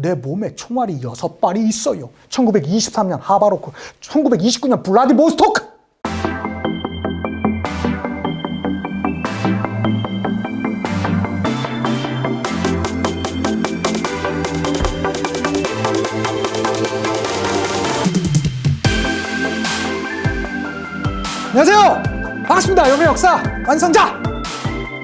내 몸에 총알이 6발이 있어요. 1923년 하바로크, 1929년 블라디보스토크. 안녕하세요. 반갑습니다. 여러분의 역사 완성자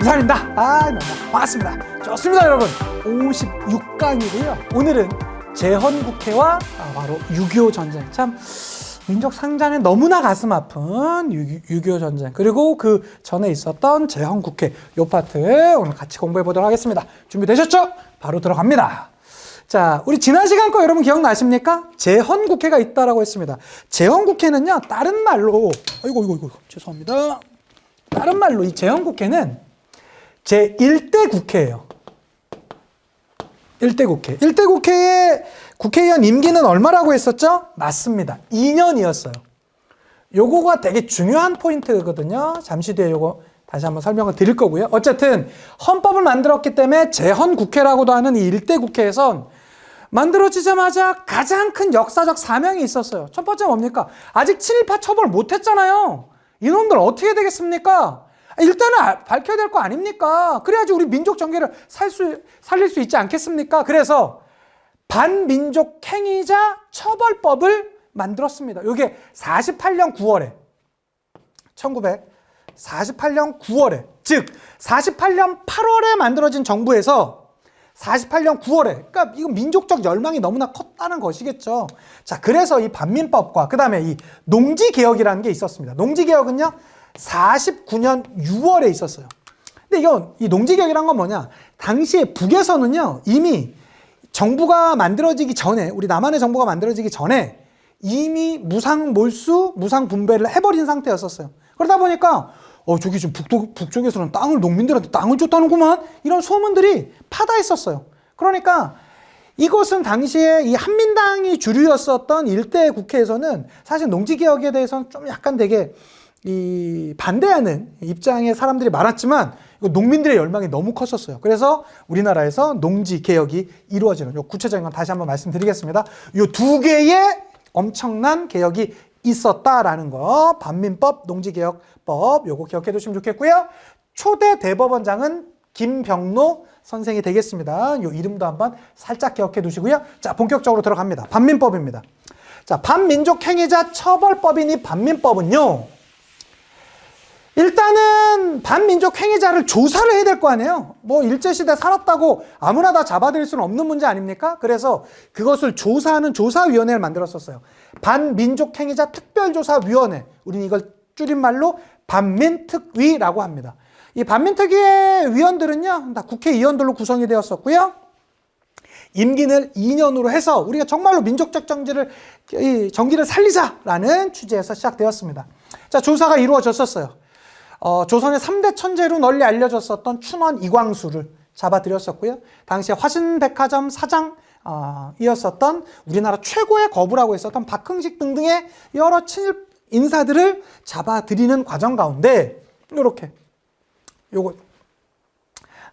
이산입니다. 너무 반갑습니다. 좋습니다, 여러분. 56강이고요. 오늘은 제헌국해와 바로 6.25 전쟁. 참 민족 상잔에 너무나 가슴 아픈 6.25 전쟁, 그리고 그 전에 있었던 제헌국해, 요 파트 오늘 같이 공부해 보도록 하겠습니다. 준비되셨죠? 바로 들어갑니다. 자, 우리 지난 시간 거 여러분 기억나십니까? 제헌국해가 있다라고 했습니다. 제헌국해는요, 다른 말로, 이거, 죄송합니다. 다른 말로 이 제헌국해는 제1대 국회예요. 1대 국회. 1대 국회의 국회의원 임기는 얼마라고 했었죠? 맞습니다. 2년이었어요. 요거가 되게 중요한 포인트거든요. 잠시 뒤에 요거 다시 한번 설명을 드릴 거고요. 어쨌든 헌법을 만들었기 때문에 제헌국회라고도 하는 이 1대 국회에선 만들어지자마자 가장 큰 역사적 사명이 있었어요. 첫 번째 뭡니까? 아직 친일파 처벌 못했잖아요. 이놈들 어떻게 되겠습니까? 일단은 밝혀야 될 거 아닙니까? 그래야지 우리 민족 정계를 살릴 수 있지 않겠습니까? 그래서 반민족 행위자 처벌법을 만들었습니다. 이게 48년 9월에 1948년 9월에, 즉 48년 8월에 만들어진 정부에서 48년 9월에, 그러니까 이건 민족적 열망이 너무나 컸다는 것이겠죠. 자, 그래서 이 반민법과 그 다음에 이 농지개혁이라는 게 있었습니다. 농지개혁은요 49년 6월에 있었어요. 근데 이 농지개혁이란 건 뭐냐, 당시에 북에서는요 이미 정부가 만들어지기 전에, 우리 남한의 정부가 만들어지기 전에 이미 무상몰수, 무상분배를 해버린 상태였었어요. 그러다 보니까 저기 지금 북쪽에서는 농민들한테 땅을 줬다는구만, 이런 소문들이 파다했었어요. 그러니까 이것은 당시에 이 한민당이 주류였었던 일대 국회에서는 사실 농지개혁에 대해서는 좀 약간 되게 반대하는 입장의 사람들이 많았지만 농민들의 열망이 너무 컸었어요. 그래서 우리나라에서 농지개혁이 이루어지는, 구체적인 건 다시 한번 말씀드리겠습니다. 이 두 개의 엄청난 개혁이 있었다라는 거, 반민법, 농지개혁법, 요거 기억해 두시면 좋겠고요. 초대 대법원장은 김병로 선생이 되겠습니다. 요 이름도 한번 살짝 기억해 두시고요. 자, 본격적으로 들어갑니다. 반민법입니다. 자, 반민족 행위자 처벌법인 이 반민법은요, 일단은 반민족 행위자를 조사를 해야 될 거 아니에요. 뭐 일제시대 살았다고 아무나 다 잡아들일 수는 없는 문제 아닙니까? 그래서 그것을 조사하는 조사위원회를 만들었었어요. 반민족 행위자 특별조사위원회, 우리는 이걸 줄임말로 반민특위라고 합니다. 이 반민특위의 위원들은요 다 국회의원들로 구성이 되었었고요. 임기를 2년으로 해서 우리가 정말로 민족적 정기를 살리자라는 취지에서 시작되었습니다. 자, 조사가 이루어졌었어요. 조선의 3대 천재로 널리 알려졌었던 춘원 이광수를 잡아들였었고요. 당시에 화신백화점 사장이었었던 우리나라 최고의 거부라고 했었던 박흥식 등등의 여러 친일 인사들을 잡아들이는 과정 가운데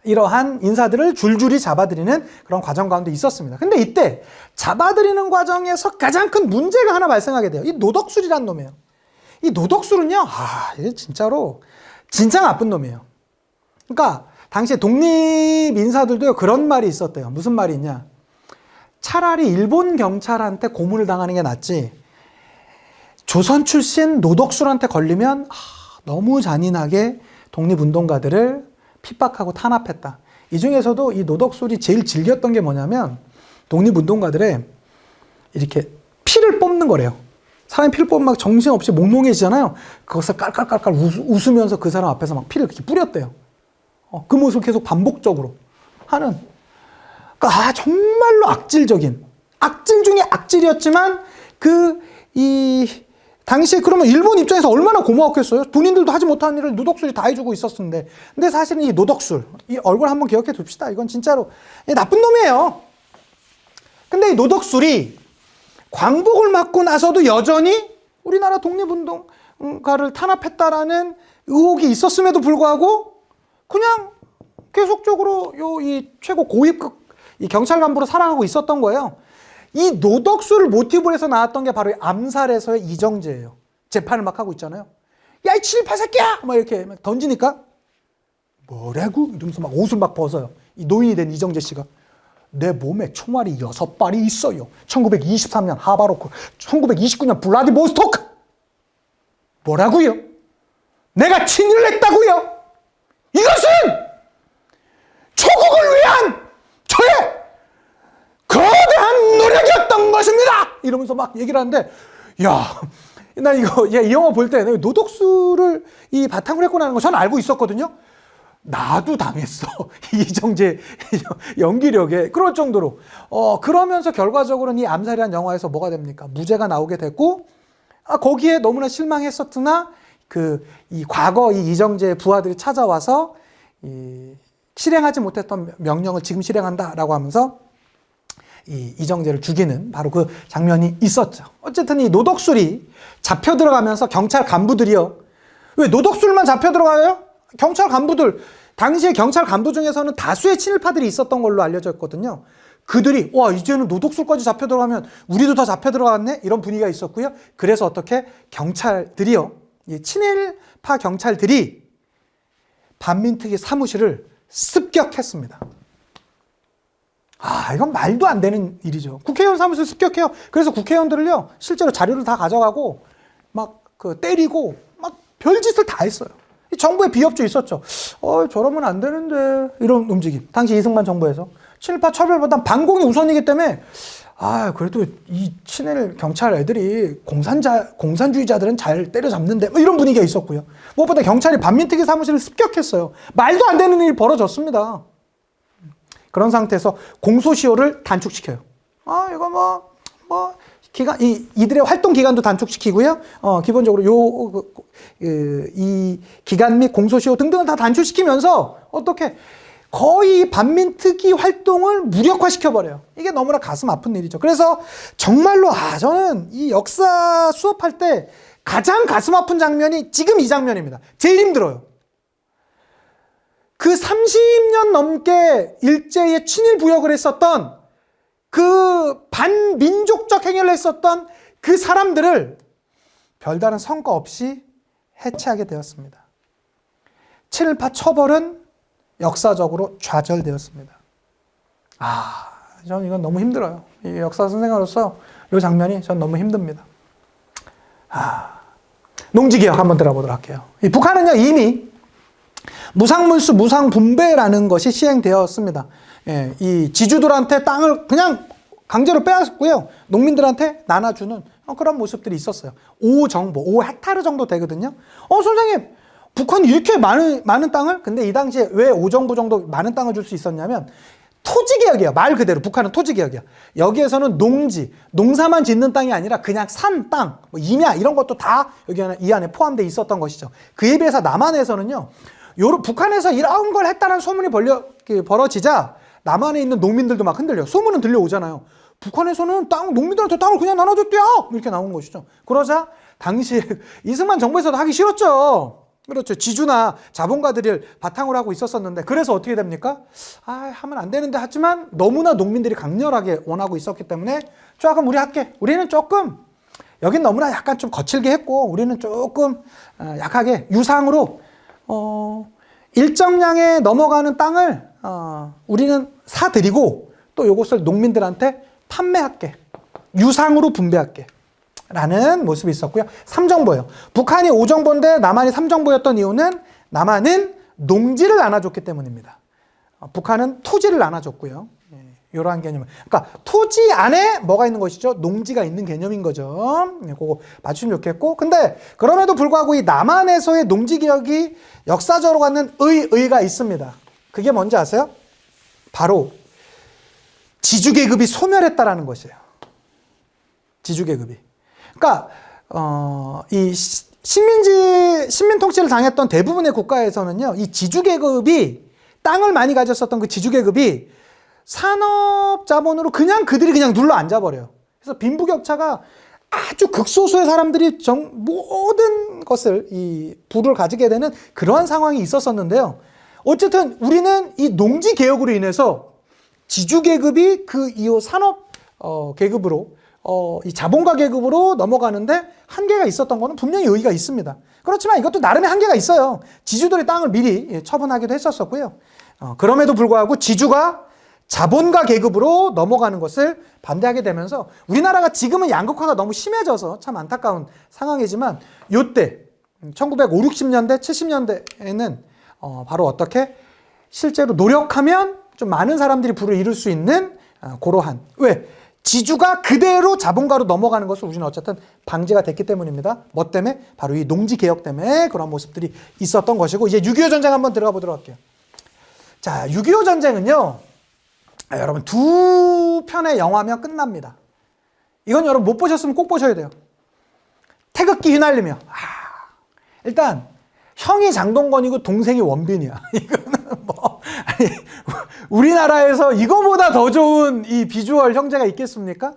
이러한 인사들을 줄줄이 잡아들이는 그런 과정 가운데 있었습니다. 근데 이때 잡아들이는 과정에서 가장 큰 문제가 하나 발생하게 돼요. 이 노덕술이라는 놈이에요. 이 노덕술은요, 이게 진짜 나쁜 놈이에요. 그러니까 당시에 독립 인사들도 그런 말이 있었대요. 무슨 말이 있냐? 차라리 일본 경찰한테 고문을 당하는 게 낫지, 조선 출신 노덕술한테 걸리면 너무 잔인하게 독립운동가들을 핍박하고 탄압했다. 이 중에서도 이 노덕술이 제일 즐겼던 게 뭐냐면 독립운동가들의 이렇게 피를 뽑는 거래요. 사람이 피를 뽑으면 막 정신없이 몽롱해지잖아요. 그것을 깔깔깔깔 웃으면서 그 사람 앞에서 막 피를 그렇게 뿌렸대요. 그 모습을 계속 반복적으로 하는. 그러니까 정말로 악질 중에 악질이었지만 당시에 그러면 일본 입장에서 얼마나 고마웠겠어요? 본인들도 하지 못한 일을 노덕술이 다 해주고 있었는데. 근데 사실은 이 노덕술, 이 얼굴 한번 기억해 둡시다. 이건 진짜로 나쁜 놈이에요. 근데 이 노덕술이 광복을 맞고 나서도 여전히 우리나라 독립운동가를 탄압했다라는 의혹이 있었음에도 불구하고 그냥 계속적으로 이 최고 고위급 이 경찰 간부로 살아가고 있었던 거예요. 이 노덕수를 모티브로 해서 나왔던 게 바로 암살에서의 이정재예요. 재판을 막 하고 있잖아요. 야, 이 7.18 새끼야! 막 이렇게 막 던지니까 뭐라고? 이러면서 막 옷을 막 벗어요. 이 노인이 된 이정재 씨가. 내 몸에 총알이 6발이 있어요. 1923년 하바로크, 1929년 블라디보스토크. 뭐라고요? 내가 친일을 했다고요? 이것은 조국을 위한 저의 거대한 노력이었던 것입니다. 이러면서 막 얘기를 하는데, 야, 나 이거 이 영화 볼 때 노덕수를 이 바탕으로 했구나 하는 거 저는 알고 있었거든요. 나도 당했어. 이정재 연기력에 그럴 정도로. 그러면서 결과적으로는 이 암살이라는 영화에서 뭐가 됩니까? 무죄가 나오게 됐고, 거기에 너무나 실망했었으나 이 과거 이 이정재의 부하들이 찾아와서 실행하지 못했던 명령을 지금 실행한다라고 하면서 이정재를 죽이는 바로 그 장면이 있었죠. 어쨌든 이 노덕술이 잡혀 들어가면서 경찰 간부들이요. 왜 노덕술만 잡혀 들어가요? 경찰 간부들, 당시에 경찰 간부 중에서는 다수의 친일파들이 있었던 걸로 알려져 있거든요. 그들이 와, 이제는 노덕술까지 잡혀 들어가면 우리도 다 잡혀 들어갔네? 이런 분위기가 있었고요. 그래서 어떻게 경찰들이요, 이 친일파 경찰들이 반민특위 사무실을 습격했습니다. 이건 말도 안 되는 일이죠. 국회의원 사무실 습격해요. 그래서 국회의원들을요, 실제로 자료를 다 가져가고 막 때리고 막 별짓을 다 했어요. 정부의 비협조 있었죠. 저러면 안 되는데 이런 움직임. 당시 이승만 정부에서 친일파 처벌보다 반공이 우선이기 때문에 그래도 이 친일 경찰 애들이 공산주의자들은 잘 때려잡는데 뭐 이런 분위기가 있었고요. 무엇보다 경찰이 반민특위 사무실을 습격했어요. 말도 안 되는 일이 벌어졌습니다. 그런 상태에서 공소시효를 단축시켜요. 이거 기간, 이들의 활동 기간도 단축시키고요. 기본적으로 이 기간 및 공소시효 등등을 다 단축시키면서 어떻게 거의 반민특위 활동을 무력화시켜버려요. 이게 너무나 가슴 아픈 일이죠. 그래서 정말로 저는 이 역사 수업할 때 가장 가슴 아픈 장면이 지금 이 장면입니다. 제일 힘들어요. 그 30년 넘게 일제에 친일 부역을 했었던 그 반민족적 행위를 했었던 그 사람들을 별다른 성과 없이 해체하게 되었습니다. 친일파 처벌은 역사적으로 좌절되었습니다. 저는 이건 너무 힘들어요. 이 역사 선생으로서 이 장면이 전 너무 힘듭니다. 농지개혁 한번 들어보도록 할게요. 북한은요, 이미 무상물수 무상분배라는 것이 시행되었습니다. 이 지주들한테 땅을 그냥 강제로 빼앗고요, 농민들한테 나눠주는 그런 모습들이 있었어요. 5헥타르 정도 되거든요. 선생님, 북한이 이렇게 많은 땅을, 근데 이 당시에 왜 5정부 정도 많은 땅을 줄 수 있었냐면 토지개혁이에요. 말 그대로 북한은 토지개혁이야. 여기에서는 농사만 짓는 땅이 아니라 그냥 산 땅, 임야 이런 것도 다 여기 이 안에 포함되어 있었던 것이죠. 그에 비해서 남한에서는요, 북한에서 이런 걸 했다는 소문이 벌어지자 남한에 있는 농민들도 막 흔들려요. 소문은 들려오잖아요. 북한에서는 농민들한테 땅을 그냥 나눠줬대요. 이렇게 나온 것이죠. 그러자 당시 이승만 정부에서도 하기 싫었죠. 그렇죠. 지주나 자본가들을 바탕으로 하고 있었었는데, 그래서 어떻게 됩니까? 하면 안 되는데 하지만 너무나 농민들이 강렬하게 원하고 있었기 때문에 그럼 우리 할게. 우리는 조금 여긴 너무나 약간 좀 거칠게 했고 우리는 조금 약하게 유상으로 일정량에 넘어가는 땅을 우리는 사드리고 또 이것을 농민들한테 판매할게. 유상으로 분배할게. 라는 모습이 있었고요. 3정부예요. 북한이 5정부인데 남한이 3정부였던 이유는 남한은 농지를 나눠줬기 때문입니다. 북한은 토지를 나눠줬고요. 이러한 개념. 그러니까 토지 안에 뭐가 있는 것이죠? 농지가 있는 개념인 거죠. 그거 맞추면 좋겠고. 근데 그럼에도 불구하고 이 남한에서의 농지 개혁이 역사적으로 갖는 의의가 있습니다. 그게 뭔지 아세요? 바로 지주계급이 소멸했다라는 것이에요. 지주계급이. 그러니까 이 식민 통치를 당했던 대부분의 국가에서는요, 이 지주계급이 땅을 많이 가졌었던 그 지주계급이 산업자본으로 그들이 그냥 눌러 앉아버려요. 그래서 빈부격차가 아주 극소수의 사람들이 모든 것을 이 부를 가지게 되는 그러한 상황이 있었었는데요. 어쨌든 우리는 이 농지 개혁으로 인해서 지주 계급이 그 이후 산업 계급으로 이 자본가 계급으로 넘어가는데 한계가 있었던 거는 분명히 의의가 있습니다. 그렇지만 이것도 나름의 한계가 있어요. 지주들의 땅을 미리 처분하기도 했었고요. 그럼에도 불구하고 지주가 자본가 계급으로 넘어가는 것을 반대하게 되면서 우리나라가 지금은 양극화가 너무 심해져서 참 안타까운 상황이지만 이때 1950, 60년대, 70년대에는 바로 어떻게 실제로 노력하면 좀 많은 사람들이 부를 이룰 수 있는 그러한 왜? 지주가 그대로 자본가로 넘어가는 것을 우리는 어쨌든 방지가 됐기 때문입니다. 뭐 때문에? 바로 이 농지개혁 때문에 그런 모습들이 있었던 것이고 이제 6.25 전쟁 한번 들어가 보도록 할게요. 자, 6.25 전쟁은요. 여러분 두 편의 영화면 끝납니다. 이건 여러분 못 보셨으면 꼭 보셔야 돼요. 태극기 휘날리며 일단 형이 장동건이고 동생이 원빈이야. 이거는 뭐 아니, 우리나라에서 이거보다 더 좋은 이 비주얼 형제가 있겠습니까?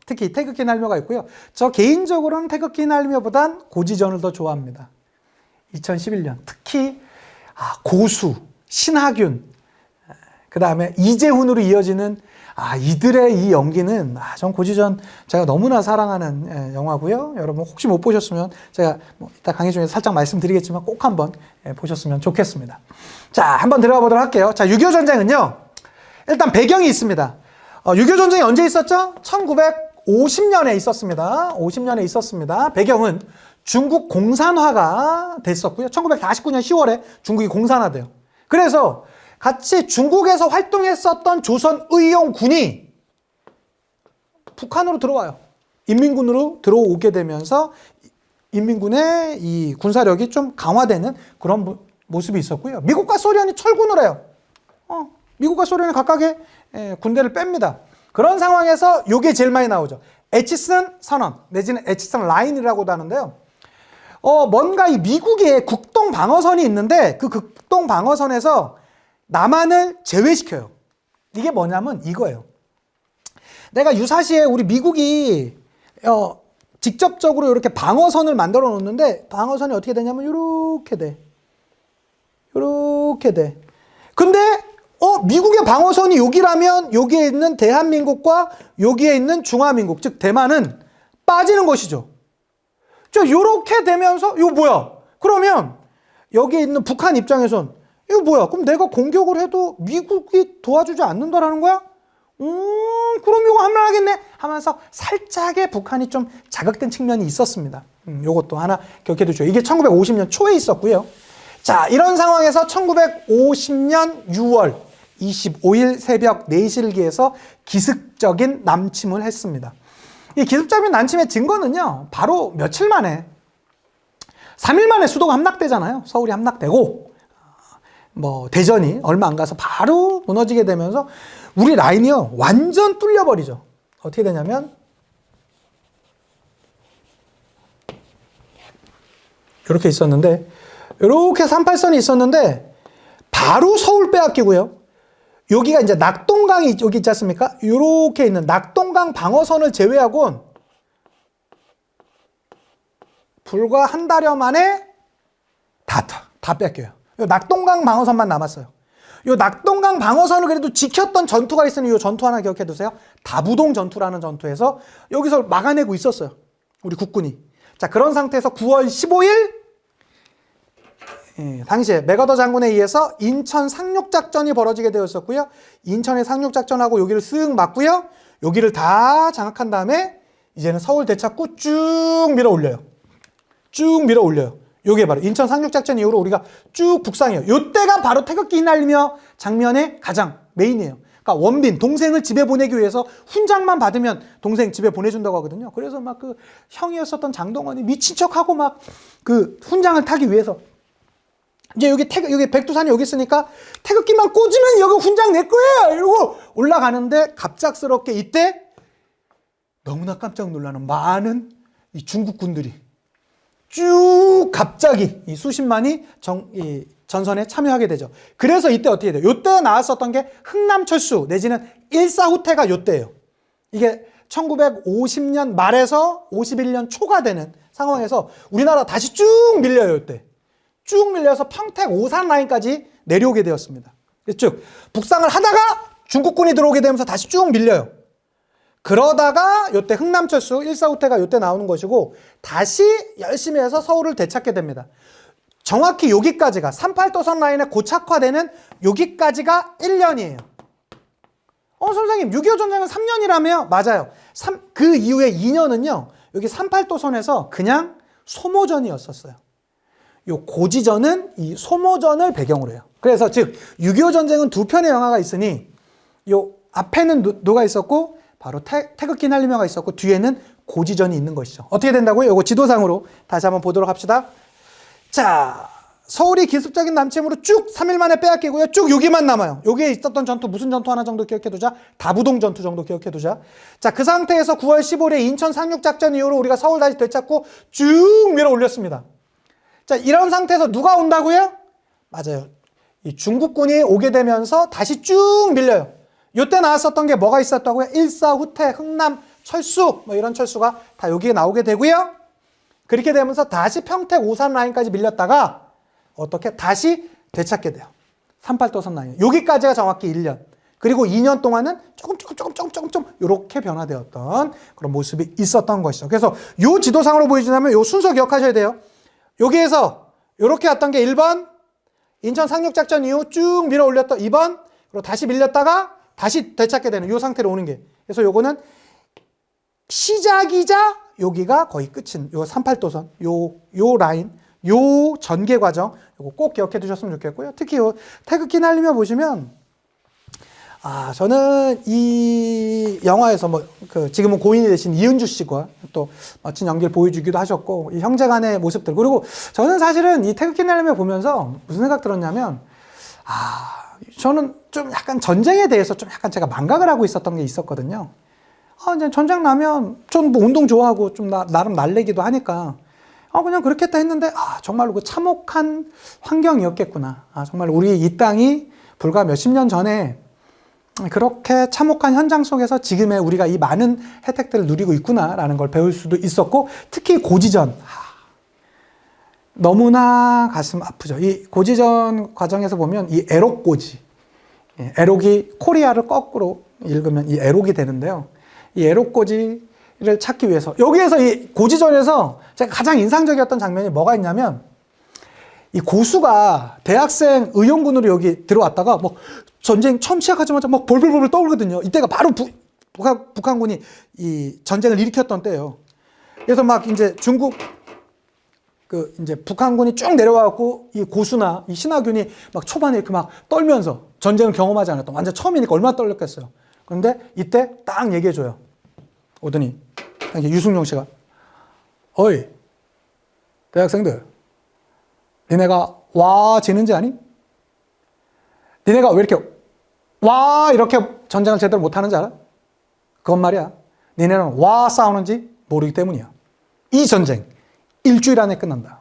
특히 태극기 휘날리며가 있고요. 저 개인적으로는 태극기 휘날리며보단 고지전을 더 좋아합니다. 2011년 특히 고수, 신하균 그 다음에 이재훈으로 이어지는 이들의 이 연기는 전 고지전 제가 너무나 사랑하는 영화고요. 여러분 혹시 못 보셨으면 제가 이따 강의 중에 살짝 말씀드리겠지만 꼭 한번 보셨으면 좋겠습니다. 자, 한번 들어가 보도록 할게요. 자, 6.25 전쟁은요. 일단 배경이 있습니다. 6.25 전쟁이 언제 있었죠? 1950년에 있었습니다. 50년에 있었습니다. 배경은 중국 공산화가 됐었고요. 1949년 10월에 중국이 공산화돼요. 그래서 같이 중국에서 활동했었던 조선의용군이 북한으로 들어와요. 인민군으로 들어오게 되면서 인민군의 이 군사력이 좀 강화되는 그런 모습이 있었고요. 미국과 소련이 철군을 해요. 미국과 소련이 각각의 군대를 뺍니다. 그런 상황에서 이게 제일 많이 나오죠. 에치슨 선언 내지는 에치슨 라인이라고도 하는데요. 뭔가 이 미국의 국동 방어선이 있는데 그 국동 방어선에서 남한을 제외시켜요. 이게 뭐냐면 이거예요. 내가 유사시에 우리 미국이 직접적으로 이렇게 방어선을 만들어 놓는데 방어선이 어떻게 되냐면 이렇게 돼. 이렇게 돼. 근데 미국의 방어선이 여기라면 여기에 있는 대한민국과 여기에 있는 중화민국 즉 대만은 빠지는 것이죠. 이렇게 되면서 이거 뭐야? 그러면 여기에 있는 북한 입장에선 이거 뭐야? 그럼 내가 공격을 해도 미국이 도와주지 않는다라는 거야? 그럼 이거 하면 하겠네 하면서 살짝의 북한이 좀 자극된 측면이 있었습니다. 요것도 하나 기억해 두죠. 이게 1950년 초에 있었고요. 자, 이런 상황에서 1950년 6월 25일 새벽 4시를 기해서 기습적인 남침을 했습니다. 이 기습적인 남침의 증거는요. 바로 며칠 만에 3일 만에 수도가 함락되잖아요. 서울이 함락되고 대전이 얼마 안 가서 바로 무너지게 되면서 우리 라인이요 완전 뚫려버리죠. 어떻게 되냐면 이렇게 있었는데 이렇게 38선이 있었는데 바로 서울 빼앗기고요. 여기가 이제 낙동강이 여기 있지 않습니까? 이렇게 있는 낙동강 방어선을 제외하고는 불과 한 달여 만에 다 뺏겨요. 이 낙동강 방어선만 남았어요. 이 낙동강 방어선을 그래도 지켰던 전투가 있으니 이 전투 하나 기억해 두세요. 다부동 전투라는 전투에서 여기서 막아내고 있었어요. 우리 국군이. 자, 그런 상태에서 9월 15일 당시에 맥어더 장군에 의해서 인천 상륙작전이 벌어지게 되었었고요. 인천의 상륙작전하고 여기를 쓱 막고요. 여기를 다 장악한 다음에 이제는 서울 되찾고 쭉 밀어 올려요. 쭉 밀어 올려요. 요게 바로 인천 상륙작전 이후로 우리가 쭉 북상해요. 요때가 바로 태극기 휘날리며 장면의 가장 메인이에요. 그러니까 원빈, 동생을 집에 보내기 위해서 훈장만 받으면 동생 집에 보내준다고 하거든요. 그래서 막 그 형이었었던 장동건이 미친 척하고 막 그 훈장을 타기 위해서 이제 여기 백두산이 여기 있으니까 태극기만 꽂으면 여기 훈장 낼 거야! 이러고 올라가는데 갑작스럽게 이때 너무나 깜짝 놀라는 많은 이 중국 군들이 쭉 갑자기 이 수십만이 전선에 참여하게 되죠. 그래서 이때 어떻게 돼요? 이때 나왔었던 게 흥남철수 내지는 일사후퇴가 이때예요. 이게 1950년 말에서 51년 초가 되는 상황에서 우리나라 다시 쭉 밀려요. 이때. 쭉 밀려서 평택 오산 라인까지 내려오게 되었습니다. 쭉 북상을 하다가 중국군이 들어오게 되면서 다시 쭉 밀려요. 그러다가 요때 흥남철수 1사후퇴가 요때 나오는 것이고 다시 열심히 해서 서울을 되찾게 됩니다. 정확히 여기까지가 38도선 라인의 고착화되는 여기까지가 1년이에요. 선생님 6.25 전쟁은 3년이라며요? 맞아요. 그 이후에 2년은요. 여기 38도선에서 그냥 소모전이었었어요. 요 고지전은 이 소모전을 배경으로 해요. 그래서 즉 6.25 전쟁은 두 편의 영화가 있으니 요 앞에는 누가 있었고 바로 태극기 날리며가 있었고 뒤에는 고지전이 있는 것이죠. 어떻게 된다고요? 요거 지도상으로 다시 한번 보도록 합시다. 자, 서울이 기습적인 남침으로 쭉 3일 만에 빼앗기고요. 쭉 여기만 남아요. 여기에 있었던 전투 무슨 전투 하나 정도 기억해두자. 다부동 전투 정도 기억해두자. 자, 그 상태에서 9월 15일에 인천 상륙작전 이후로 우리가 서울 다시 되찾고 쭉 밀어 올렸습니다. 자, 이런 상태에서 누가 온다고요? 맞아요. 이 중국군이 오게 되면서 다시 쭉 밀려요. 이때 나왔었던 게 뭐가 있었다고요? 1사후퇴, 흥남, 철수 뭐 이런 철수가 다 여기에 나오게 되고요. 그렇게 되면서 다시 평택, 오산 라인까지 밀렸다가 어떻게 다시 되찾게 돼요. 38도선 라인. 여기까지가 정확히 1년. 그리고 2년 동안은 조금 이렇게 변화되었던 그런 모습이 있었던 것이죠. 그래서 이 지도상으로 보여주냐면 이 순서 기억하셔야 돼요. 여기에서 이렇게 왔던 게 1번, 인천 상륙작전 이후 쭉 밀어 올렸던 2번, 그리고 다시 밀렸다가 다시 되찾게 되는 이 상태로 오는 게. 그래서 요거는 시작이자 여기가 거의 끝인 요 38도선, 요 라인, 요 전개 과정, 요거 꼭 기억해 두셨으면 좋겠고요. 특히 요 태극기 날리며 보시면, 저는 이 영화에서 지금은 고인이 되신 이은주 씨가 또 멋진 연기를 보여주기도 하셨고, 이 형제 간의 모습들. 그리고 저는 사실은 이 태극기 날리며 보면서 무슨 생각 들었냐면, 저는 좀 약간 전쟁에 대해서 좀 약간 제가 망각을 하고 있었던 게 있었거든요. 이제 전쟁 나면 좀 뭐 운동 좋아하고 좀 나름 날래기도 하니까 그냥 그렇겠다 했는데 정말로 그 참혹한 환경이었겠구나. 정말 우리 이 땅이 불과 몇십 년 전에 그렇게 참혹한 현장 속에서 지금의 우리가 이 많은 혜택들을 누리고 있구나라는 걸 배울 수도 있었고, 특히 고지전 너무나 가슴 아프죠. 이 고지전 과정에서 보면 이 애록고지, 애록이 코리아를 거꾸로 읽으면 이 애록이 되는데요. 이 애록고지를 찾기 위해서 여기에서 이 고지전에서 제가 가장 인상적이었던 장면이 뭐가 있냐면, 이 고수가 대학생 의용군으로 여기 들어왔다가 뭐 전쟁 처음 시작하자마자 막 벌벌벌 떠오르거든요. 이때가 바로 북한군이 이 전쟁을 일으켰던 때예요. 그래서 막 이제 이제 북한군이 쭉 내려와갖고 이 고수나 이 신하균이 막 초반에 이렇게 막 떨면서 전쟁을 경험하지 않았던, 완전 처음이니까 얼마나 떨렸겠어요. 그런데 이때 딱 얘기해줘요. 오더니 유승용 씨가, 어이 대학생들, 니네가 와 지는지 아니? 니네가 왜 이렇게 와 이렇게 전쟁을 제대로 못하는지 알아? 그건 말이야, 니네는 와 싸우는지 모르기 때문이야. 이 전쟁 일주일 안에 끝난다.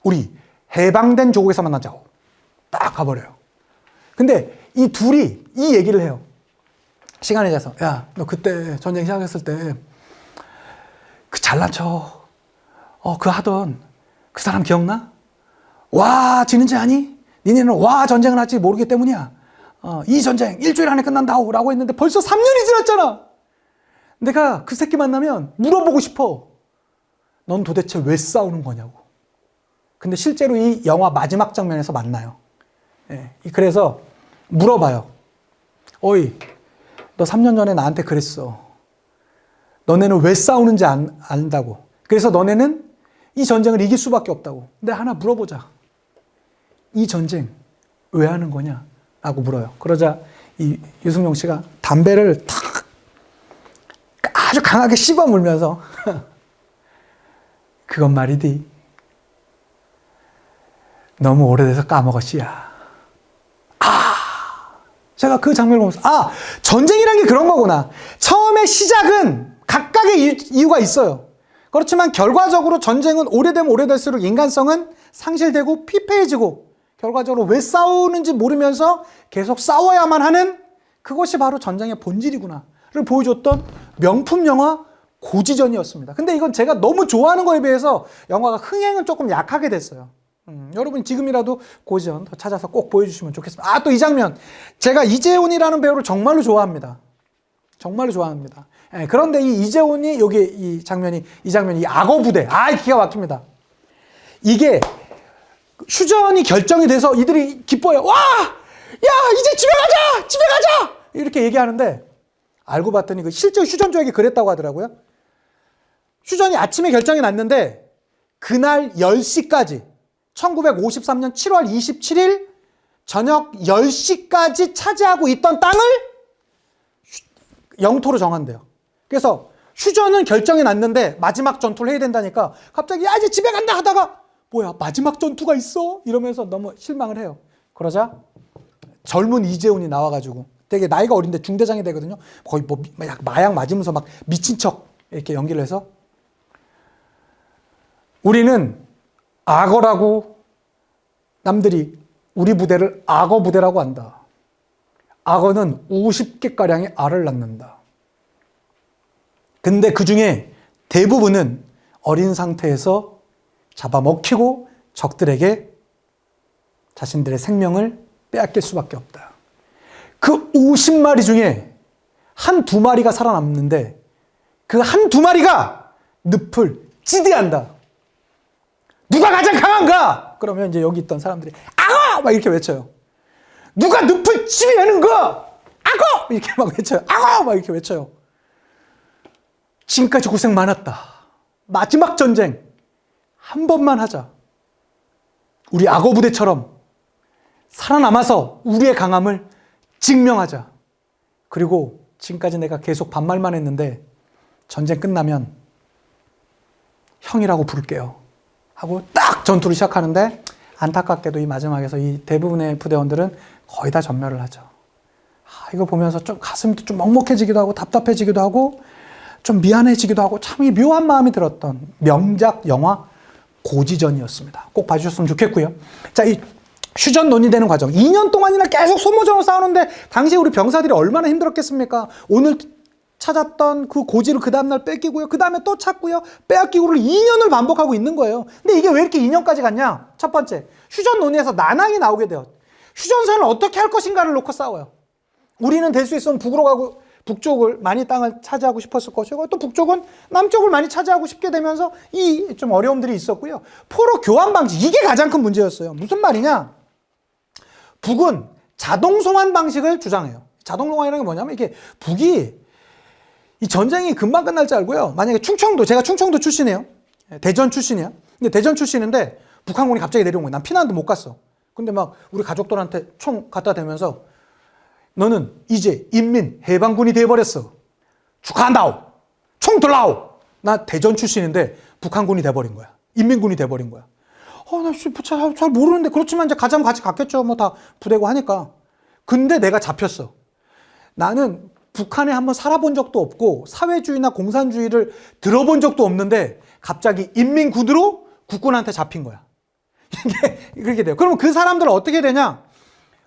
우리 해방된 조국에서 만나자고. 딱 가버려요. 근데 이 둘이 이 얘기를 해요. 시간이 돼서, 야, 너 그때 전쟁 시작했을 때 그 잘난 척, 그 하던 그 사람 기억나? 와 지는지 아니? 니네는 와 전쟁을 할지 모르기 때문이야. 이 전쟁 일주일 안에 끝난다고 라고 했는데 벌써 3년이 지났잖아. 내가 그 새끼 만나면 물어보고 싶어. 넌 도대체 왜 싸우는 거냐고. 근데 실제로 이 영화 마지막 장면에서 만나요. 그래서 물어봐요. 어이, 너 3년 전에 나한테 그랬어. 너네는 왜 싸우는지 안다고. 그래서 너네는 이 전쟁을 이길 수밖에 없다고. 근데 하나 물어보자. 이 전쟁 왜 하는 거냐? 라고 물어요. 그러자 이 유승용 씨가 담배를 탁 아주 강하게 씹어 물면서 그건 말이디. 너무 오래돼서 까먹었시야. 제가 그 장면을 보면서 전쟁이란 게 그런 거구나. 처음에 시작은 각각의 이유가 있어요. 그렇지만 결과적으로 전쟁은 오래되면 오래될수록 인간성은 상실되고 피폐해지고, 결과적으로 왜 싸우는지 모르면서 계속 싸워야만 하는 그것이 바로 전쟁의 본질이구나를 보여줬던 명품 영화 고지전이었습니다. 근데 이건 제가 너무 좋아하는 거에 비해서 영화가 흥행은 조금 약하게 됐어요. 여러분 지금이라도 고전 더 찾아서 꼭 보여주시면 좋겠습니다. 아, 또 이 장면. 제가 이재훈이라는 배우를 정말로 좋아합니다. 정말로 좋아합니다. 예, 그런데 이 이재훈이 여기 이 장면이 악어 부대. 아, 기가 막힙니다. 이게 휴전이 결정이 돼서 이들이 기뻐요. 와! 야, 이제 집에 가자! 집에 가자! 이렇게 얘기하는데 알고 봤더니 실제 휴전조약이 그랬다고 하더라고요. 휴전이 아침에 결정이 났는데 그날 10시까지 1953년 7월 27일 저녁 10시까지 차지하고 있던 땅을 영토로 정한대요. 그래서 휴전은 결정이 났는데 마지막 전투를 해야 된다니까 갑자기 야, 이제 집에 간다 하다가 뭐야, 마지막 전투가 있어? 이러면서 너무 실망을 해요. 그러자 젊은 이재훈이 나와가지고 되게 나이가 어린데 중대장이 되거든요. 거의 뭐 마약 맞으면서 막 미친 척 이렇게 연기를 해서 우리는 악어라고 남들이 우리 부대를 악어 부대라고 한다. 악어는 50개가량의 알을 낳는다. 근데 그 중에 대부분은 어린 상태에서 잡아먹히고 적들에게 자신들의 생명을 빼앗길 수밖에 없다. 그 50마리 중에 한두 마리가 살아남는데 그 한두 마리가 늪을 지대한다. 누가 가장 강한가? 그러면 이제 여기 있던 사람들이 악어! 막 이렇게 외쳐요. 누가 늪을 지배하는가? 악어! 이렇게 막 외쳐요. 악어! 막 이렇게 외쳐요. 지금까지 고생 많았다. 마지막 전쟁 한 번만 하자. 우리 악어 부대처럼 살아남아서 우리의 강함을 증명하자. 그리고 지금까지 내가 계속 반말만 했는데 전쟁 끝나면 형이라고 부를게요. 하고 딱 전투를 시작하는데 안타깝게도 이 마지막에서 이 대부분의 부대원들은 거의 다 전멸을 하죠. 이거 보면서 좀 가슴도 좀 먹먹해지기도 하고 답답해지기도 하고 좀 미안해지기도 하고 참 이 묘한 마음이 들었던 명작 영화 고지전이었습니다. 꼭 봐주셨으면 좋겠고요. 자, 이 휴전 논의되는 과정 2년 동안이나 계속 소모전으로 싸우는데 당시에 우리 병사들이 얼마나 힘들었겠습니까? 오늘 찾았던 그 고지를 그 다음날 뺏기고요. 그 다음에 또 찾고요. 빼앗기고를 2년을 반복하고 있는 거예요. 근데 이게 왜 이렇게 2년까지 갔냐? 첫 번째, 휴전 논의에서 난항이 나오게 돼요. 휴전선을 어떻게 할 것인가를 놓고 싸워요. 우리는 될 수 있으면 북으로 가고 북쪽을 많이 땅을 차지하고 싶었을 것이고 또 북쪽은 남쪽을 많이 차지하고 싶게 되면서 이 좀 어려움들이 있었고요. 포로 교환 방식, 이게 가장 큰 문제였어요. 무슨 말이냐? 북은 자동 송환 방식을 주장해요. 자동 송환이라는 게 뭐냐면 이게 북이 이 전쟁이 금방 끝날 줄 알고요. 만약에 충청도, 제가 충청도 출신이에요. 대전 출신이야. 근데 대전 출신인데 북한군이 갑자기 내려온 거야. 난 피난도 못 갔어. 근데 막 우리 가족들한테 총 갖다 대면서 너는 이제 인민해방군이 돼버렸어. 축하한다오. 총 들라오. 나 대전 출신인데 북한군이 돼버린 거야. 인민군이 돼버린 거야. 나 잘 모르는데 그렇지만 이제 가자면 같이 갔겠죠. 뭐 다 부대고 하니까. 근데 내가 잡혔어. 나는 북한에 한번 살아본 적도 없고 사회주의나 공산주의를 들어본 적도 없는데 갑자기 인민군으로 국군한테 잡힌 거야. 이게 그렇게 돼요. 그러면 그 사람들은 어떻게 되냐?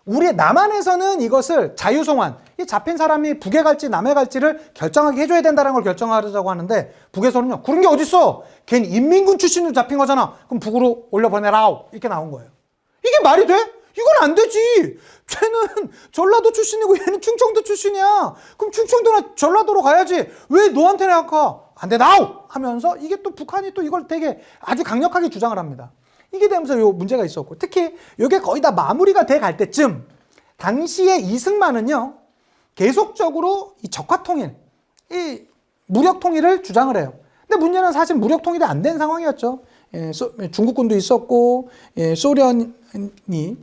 우리 남한에서는 이것을 자유송환, 이 잡힌 사람이 북에 갈지 남에 갈지를 결정하게 해줘야 된다는 걸 결정하자고 하는데 북에서는요, 그런 게 어딨어? 걘 인민군 출신으로 잡힌 거잖아. 그럼 북으로 올려보내라. 이렇게 나온 거예요. 이게 말이 돼? 이건 안 되지. 쟤는 전라도 출신이고 얘는 충청도 출신이야. 그럼 충청도나 전라도로 가야지. 왜 너한테 내가 가? 안 돼, 나오! 하면서 이게 또 북한이 또 이걸 되게 아주 강력하게 주장을 합니다. 이게 되면서 요 문제가 있었고, 특히 이게 거의 다 마무리가 돼 갈 때쯤 당시에 이승만은요, 계속적으로 이 적화통일, 이 무력통일을 주장을 해요. 근데 문제는 사실 무력통일이 안 된 상황이었죠. 중국군도 있었고, 소련이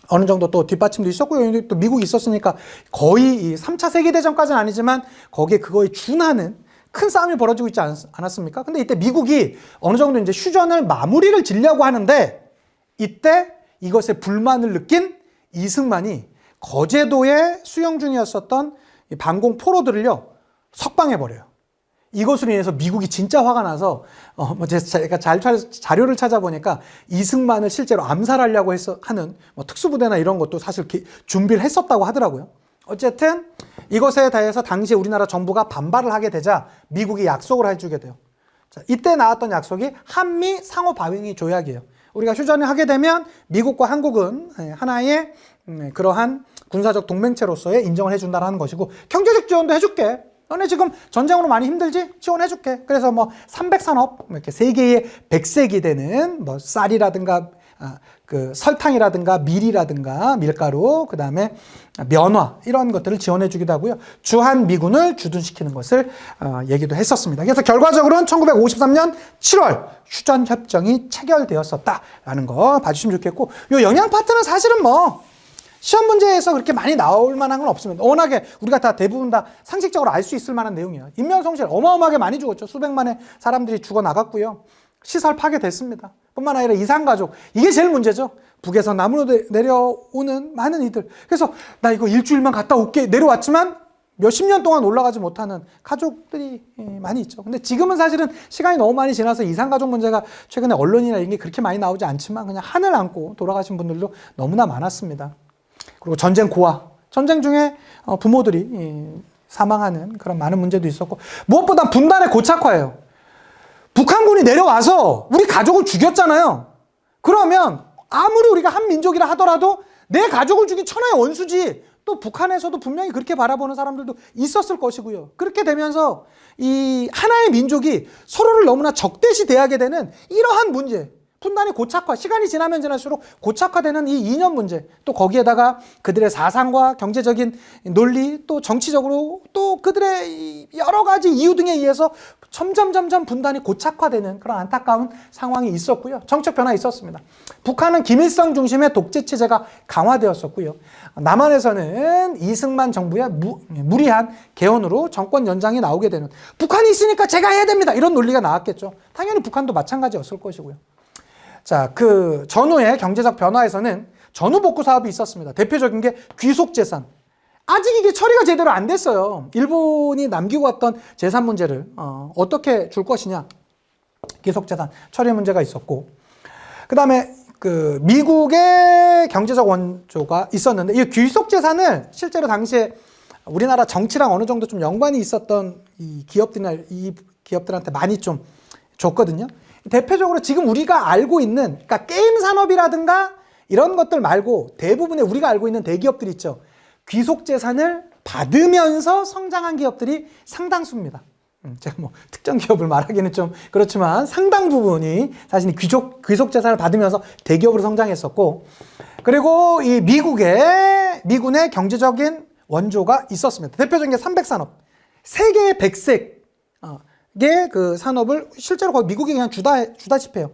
어느 정도 또 뒷받침도 있었고요. 또 미국이 있었으니까 거의 이 3차 세계대전까지는 아니지만 거기에 그거에 준하는 큰 싸움이 벌어지고 있지 않았습니까? 근데 이때 미국이 어느 정도 이제 휴전을 마무리를 지려고 하는데 이때 이것에 불만을 느낀 이승만이 거제도에 수영 중이었었던 반공 포로들을요, 석방해버려요. 이것으로 인해서 미국이 진짜 화가 나서 제가 자료를 찾아보니까 이승만을 실제로 암살하려고 하는 특수부대나 이런 것도 사실 준비를 했었다고 하더라고요. 어쨌든 이것에 대해서 당시 우리나라 정부가 반발을 하게 되자 미국이 약속을 해주게 돼요. 자, 이때 나왔던 약속이 한미 상호 방위 조약이에요. 우리가 휴전을 하게 되면 미국과 한국은 하나의 그러한 군사적 동맹체로서의 인정을 해준다라는 것이고, 경제적 지원도 해줄게. 너네 지금 전쟁으로 많이 힘들지? 지원해줄게. 그래서 뭐 300산업, 이렇게 세계의 백색이 되는 뭐 쌀이라든가 그 설탕이라든가 밀이라든가 밀가루, 그 다음에 면화, 이런 것들을 지원해주기도 하고요. 주한 미군을 주둔시키는 것을 얘기도 했었습니다. 그래서 결과적으로는 1953년 7월 휴전협정이 체결되었었다라는 거 봐주시면 좋겠고, 요 영양 파트는 사실은 뭐 시험 문제에서 그렇게 많이 나올 만한 건 없습니다. 워낙에 우리가 다 대부분 다 상식적으로 알 수 있을 만한 내용이에요. 인명성실 어마어마하게 많이 죽었죠. 수백만의 사람들이 죽어나갔고요. 시설 파괴됐습니다. 뿐만 아니라 이산가족, 이게 제일 문제죠. 북에서 남으로 내려오는 많은 이들. 그래서 나 이거 일주일만 갔다 올게 내려왔지만 몇십 년 동안 올라가지 못하는 가족들이 많이 있죠. 근데 지금은 사실은 시간이 너무 많이 지나서 이산가족 문제가 최근에 언론이나 이런 게 그렇게 많이 나오지 않지만 그냥 하늘 안고 돌아가신 분들도 너무나 많았습니다. 그리고 전쟁 고아, 전쟁 중에 부모들이 사망하는 그런 많은 문제도 있었고, 무엇보다 분단의 고착화예요. 북한군이 내려와서 우리 가족을 죽였잖아요. 그러면 아무리 우리가 한 민족이라 하더라도 내 가족을 죽인 천하의 원수지. 또 북한에서도 분명히 그렇게 바라보는 사람들도 있었을 것이고요. 그렇게 되면서 이 하나의 민족이 서로를 너무나 적대시 대하게 되는 이러한 문제, 분단의 고착화, 시간이 지나면 지날수록 고착화되는 이 이념 문제, 또 거기에다가 그들의 사상과 경제적인 논리, 또 정치적으로 또 그들의 여러 가지 이유 등에 의해서 점점 분단이 고착화되는 그런 안타까운 상황이 있었고요. 정책 변화 있었습니다. 북한은 김일성 중심의 독재 체제가 강화되었었고요. 남한에서는 이승만 정부의 무리한 개헌으로 정권 연장이 나오게 되는, 북한이 있으니까 제가 해야 됩니다, 이런 논리가 나왔겠죠. 당연히 북한도 마찬가지였을 것이고요. 자, 그 전후의 경제적 변화에서는 전후 복구 사업이 있었습니다. 대표적인 게 귀속 재산. 아직 이게 처리가 제대로 안 됐어요. 일본이 남기고 왔던 재산 문제를 어떻게 줄 것이냐, 귀속 재산 처리 문제가 있었고, 그 다음에 그 미국의 경제적 원조가 있었는데, 이 귀속 재산을 실제로 당시에 우리나라 정치랑 어느 정도 좀 연관이 있었던 이 기업들한테 많이 좀 줬거든요. 대표적으로 지금 우리가 알고 있는, 그러니까 게임 산업이라든가 이런 것들 말고 대부분의 우리가 알고 있는 대기업들 있죠. 귀속 재산을 받으면서 성장한 기업들이 상당수입니다. 제가 뭐 특정 기업을 말하기는 좀 그렇지만 상당 부분이 사실 귀속 재산을 받으면서 대기업으로 성장했었고, 그리고 이 미군의 경제적인 원조가 있었습니다. 대표적인 게 300산업, 세계의 백색 그 산업을 실제로 거의 미국이 그냥 주다시피 해요.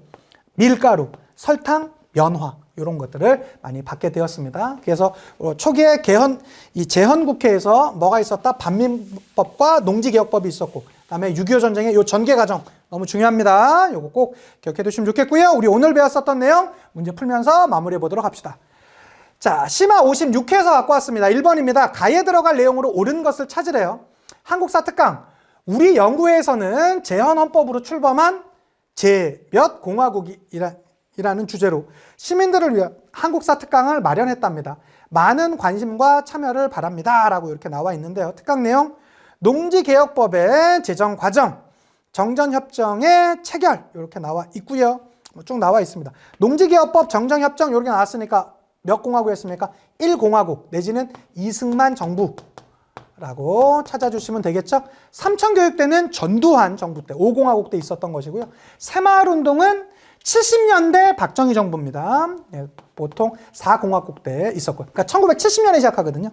밀가루, 설탕, 면화, 이런 것들을 많이 받게 되었습니다. 그래서 초기에 제헌국회에서 뭐가 있었다? 반민법과 농지개혁법이 있었고, 그다음에 6.25 전쟁의 요 전개 과정 너무 중요합니다. 요거 꼭 기억해 두시면 좋겠고요. 우리 오늘 배웠었던 내용 문제 풀면서 마무리해 보도록 합시다. 자, 심화 56회에서 갖고 왔습니다. 1번입니다. 가에 들어갈 내용으로 옳은 것을 찾으래요. 한국사 특강. 우리 연구회에서는 제헌헌법으로 출범한 제몇 공화국이라는 주제로 시민들을 위한 한국사 특강을 마련했답니다. 많은 관심과 참여를 바랍니다. 라고 이렇게 나와 있는데요. 특강 내용, 농지개혁법의 제정 과정, 정전협정의 체결, 이렇게 나와 있고요. 쭉 나와 있습니다. 농지개혁법, 정전협정 이렇게 나왔으니까 몇 공화국이었습니까? 1공화국 내지는 이승만 정부 라고 찾아주시면 되겠죠. 삼천교육 때는 전두환 정부 때 5공화국 때 있었던 것이고요. 새마을운동은 70년대 박정희 정부입니다. 보통 4공화국 때 있었고요. 그러니까 1970년에 시작하거든요.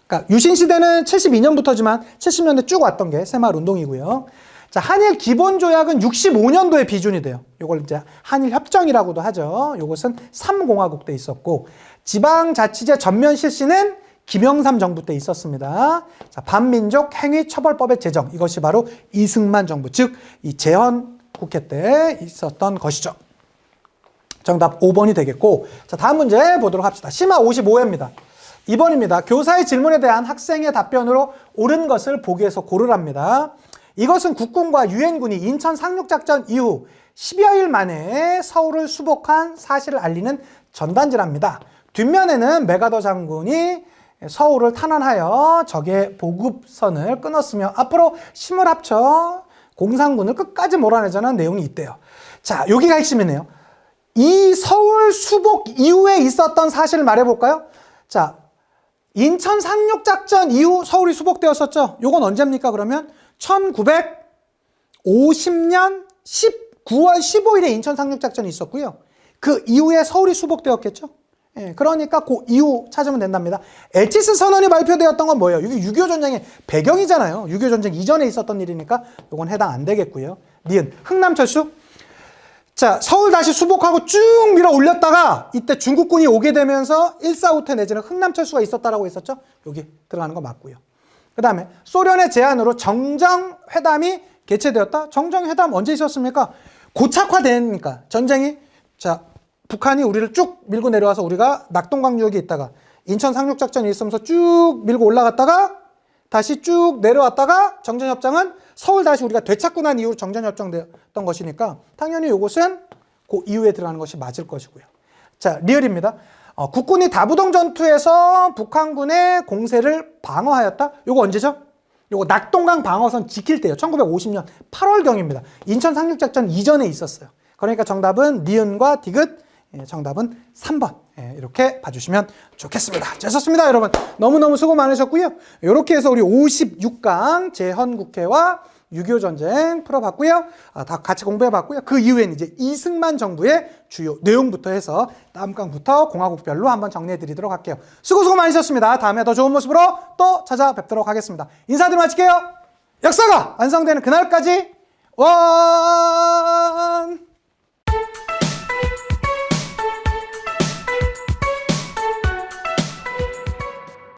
그러니까 유신시대는 72년부터지만 70년대 쭉 왔던 게 새마을운동이고요. 자, 한일 기본조약은 65년도에 비준이 돼요. 이걸 이제 한일협정이라고도 하죠. 이것은 3공화국 때 있었고, 지방자치제 전면 실시는 김영삼 정부 때 있었습니다. 자, 반민족 행위처벌법의 제정, 이것이 바로 이승만 정부, 즉 이 제헌 국회 때 있었던 것이죠. 정답 5번이 되겠고, 자, 다음 문제 보도록 합시다. 심화 55회입니다. 2번입니다. 교사의 질문에 대한 학생의 답변으로 옳은 것을 보기에서 고르랍니다. 이것은 국군과 유엔군이 인천 상륙작전 이후 10여일 만에 서울을 수복한 사실을 알리는 전단지랍니다. 뒷면에는 메가더 장군이 서울을 탄환하여 적의 보급선을 끊었으며 앞으로 힘을 합쳐 공산군을 끝까지 몰아내자는 내용이 있대요. 자, 여기가 핵심이네요. 이 서울 수복 이후에 있었던 사실을 말해볼까요? 자, 인천 상륙작전 이후 서울이 수복되었었죠. 요건 언제입니까? 그러면 1950년 9월 15일에 인천 상륙작전이 있었고요. 그 이후에 서울이 수복되었겠죠. 예, 그러니까 그 이후 찾으면 된답니다. 엘치스 선언이 발표되었던 건 뭐예요? 이게 6.25 전쟁의 배경이잖아요. 6.25 전쟁 이전에 있었던 일이니까 이건 해당 안 되겠고요. 니은 흥남철수. 자, 서울 다시 수복하고 쭉 밀어 올렸다가 이때 중국군이 오게 되면서 일사후퇴 내지는 흥남철수가 있었다라고 했었죠. 여기 들어가는 거 맞고요. 그 다음에 소련의 제안으로 정정회담이 개최되었다. 정정회담 언제 있었습니까? 고착화되니까 전쟁이. 자, 북한이 우리를 쭉 밀고 내려와서 우리가 낙동강유역에 있다가 인천 상륙작전이 있으면서 쭉 밀고 올라갔다가 다시 쭉 내려왔다가 정전협정은 서울 다시 우리가 되찾고 난 이후로 정전협정 되었던 것이니까 당연히 이것은 그 이후에 들어가는 것이 맞을 것이고요. 자, 리얼입니다. 국군이 다부동 전투에서 북한군의 공세를 방어하였다. 요거 언제죠? 요거 낙동강 방어선 지킬 때요. 1950년 8월경입니다. 인천 상륙작전 이전에 있었어요. 그러니까 정답은 니은과 디귿, 정답은 3번. 이렇게 봐주시면 좋겠습니다. 잘 썼습니다, 여러분. 너무너무 수고 많으셨고요. 이렇게 해서 우리 56강 제헌국해와 6.25 전쟁 풀어봤고요. 다 같이 공부해봤고요. 그 이후에는 이제 이승만 정부의 주요 내용부터 해서 다음 강부터 공화국별로 한번 정리해드리도록 할게요. 수고 많으셨습니다. 다음에 더 좋은 모습으로 또 찾아뵙도록 하겠습니다. 인사드리고 마칠게요. 역사가 완성되는 그날까지 원!